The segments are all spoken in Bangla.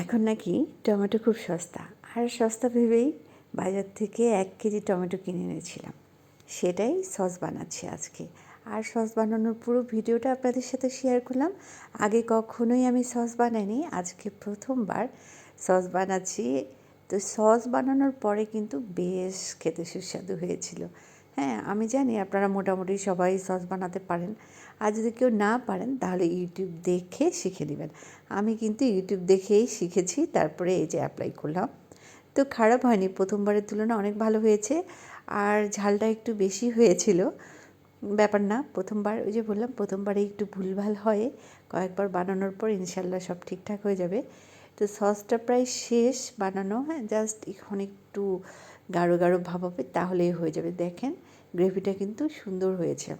এখন নাকি টমেটো খুব সস্তা, আর সস্তা ভেবেই বাজার থেকে 1 কেজি টমেটো কিনে এনেছিলাম। সেটাই সস বানাচ্ছি আজকে। আর সস বানানোর পুরো ভিডিওটা আপনাদের সাথে শেয়ার করলাম। আগে কখনোই আমি সস বানাইনি, আজকে প্রথমবার সস বানাচ্ছি। তো সস বানানোর পরে কিন্তু বেশ খেতে সুস্বাদু হয়েছিল। হ্যাঁ, আমি জানি আপনারা মোটামুটি সবাই সস বানাতে পারেন, আর যদি কেউ না পারেন তাহলে ইউটিউব দেখে শিখে নেবেন। আমি কিন্তু ইউটিউব দেখেই শিখেছি, তারপরে এই যে অ্যাপ্লাই করলাম। তো খারাপ হয়নি, প্রথমবারের তুলনায় অনেক ভালো হয়েছে। আর ঝালটা একটু বেশি হয়েছিল, ব্যাপার না। প্রথমবার ওই যে বললাম, প্রথমবারে একটু ভুলভাল হয়, কয়েকবার বানানোর পর ইনশাল্লাহ সব ঠিকঠাক হয়ে যাবে। তো সসটা প্রায় শেষ বানানো, হ্যাঁ, জাস্ট এখন একটু গাঢ় গাঢ় ভাব হবে, তাহলেই হয়ে যাবে। দেখেন গ্রেভিটা কিন্তু সুন্দর হয়েছে।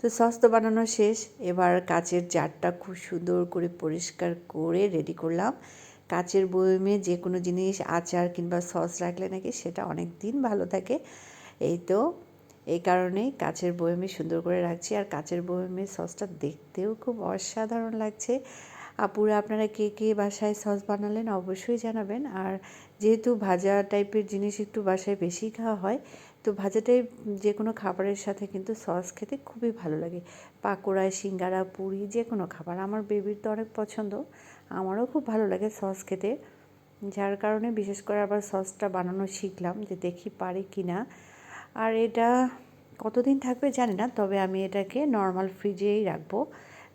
তো সস তো বানানো শেষ, এবার কাচের জারটা খুব সুন্দর করে পরিষ্কার করে রেডি করলাম। কাচের বয়মে যে কোনো জিনিস, আচার কিংবা সস রাখলে নাকি সেটা অনেক দিন ভালো থাকে। এই তো এই কারণেই কাচের বয়মে সুন্দর করে রাখছি। আর কাচের বয়মে সসটা দেখতেও খুব অসাধারণ লাগছে। আপুরা আপনারা কে কে বাসায় সস বানালেন অবশ্যই জানাবেন। আর যেহেতু ভাজা টাইপের জিনিস একটু বাসায় বেশি খাওয়া হয়, তো ভাজাটাই যে কোনো খাবারের সাথে কিন্তু সস খেতে খুবই ভালো লাগে। পাকোড়া, সিঙ্গারা, পুরি, যে কোনো খাবার। আমার বেবির তো অনেক পছন্দ, আমারও খুব ভালো লাগে সস খেতে। যার কারণে বিশেষ করে আবার সসটা বানানো শিখলাম, যে দেখি পারি কি না। আর এটা কতদিন থাকবে জানি না, তবে আমি এটাকে নর্মাল ফ্রিজেই রাখবো,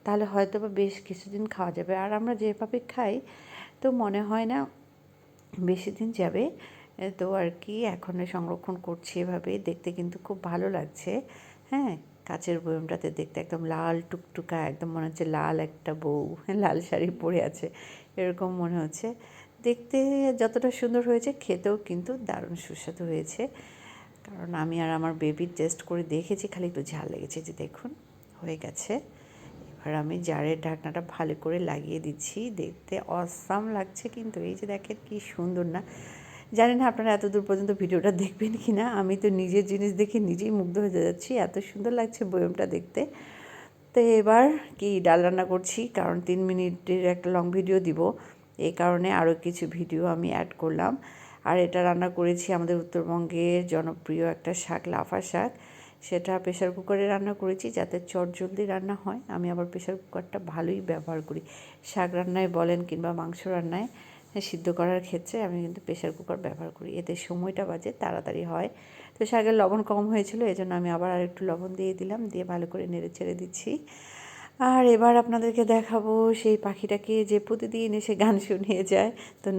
তাহলে হয়তো বা বেশ কিছুদিন খাওয়া যাবে। আর আমরা যেভাবে খাই, তো মনে হয় না বেশি দিন যাবে। তো আর কি, এখন সংরক্ষণ করছি এভাবে। দেখতে কিন্তু খুব ভালো লাগছে। হ্যাঁ, কাচের বয়মটাতে দেখতে একদম লাল টুকটুকা, একদম মনে হচ্ছে লাল একটা বউ লাল শাড়ি পরে আছে, এরকম মনে হচ্ছে। দেখতে যতটা সুন্দর হয়েছে, খেতেও কিন্তু দারুণ সুস্বাদু হয়েছে। কারণ আমি আর আমার বেবির টেস্ট করে দেখেছি, খালি একটু ঝাল লেগেছে। যে দেখুন হয়ে গেছে। এবার আমি জারের ঢাকনাটা ভালো করে লাগিয়ে দিচ্ছি। দেখতে অসাম লাগছে কিন্তু, এই যে দেখেন কি সুন্দর না। জানি না আপনারা এত দূর পর্যন্ত ভিডিওটা দেখবেন কি না, আমি তো নিজের জিনিস দেখে নিজেই মুগ্ধ হয়ে যাচ্ছি, এত সুন্দর লাগছে বয়মটা দেখতে। তো এবার কি ডাল রান্না করছি, কারণ 3 মিনিটের একটা লং ভিডিও দিব, এই কারণে আরও কিছু ভিডিও আমি অ্যাড করলাম। আর এটা রান্না করেছি আমাদের উত্তরবঙ্গের জনপ্রিয় একটা শাক, লাফা শাক। সেটা প্রেশার কুকারে রান্না করেছি, যাতে চটজলদি রান্না হয়। আমি আবার প্রেশার কুকারটা ভালোই ব্যবহার করি, শাক রান্নায় বলেন কিংবা মাংস রান্নায় সিদ্ধ করার ক্ষেত্রে আমি কিন্তু প্রেশার কুকার ব্যবহার করি, এতে সময়টা বাজে, তাড়াতাড়ি হয়। তো শাকের লবণ কম হয়েছিল, এজন্য আমি আবার আরেকটু লবণ দিয়ে দিলাম, দিয়ে ভালো করে নেড়ে চেড়ে দিচ্ছি। আর এবার আপনাদেরকে দেখাবো সেই পাখিটাকে যে প্রতিদিন এসে গান শুনিয়ে যায়। তো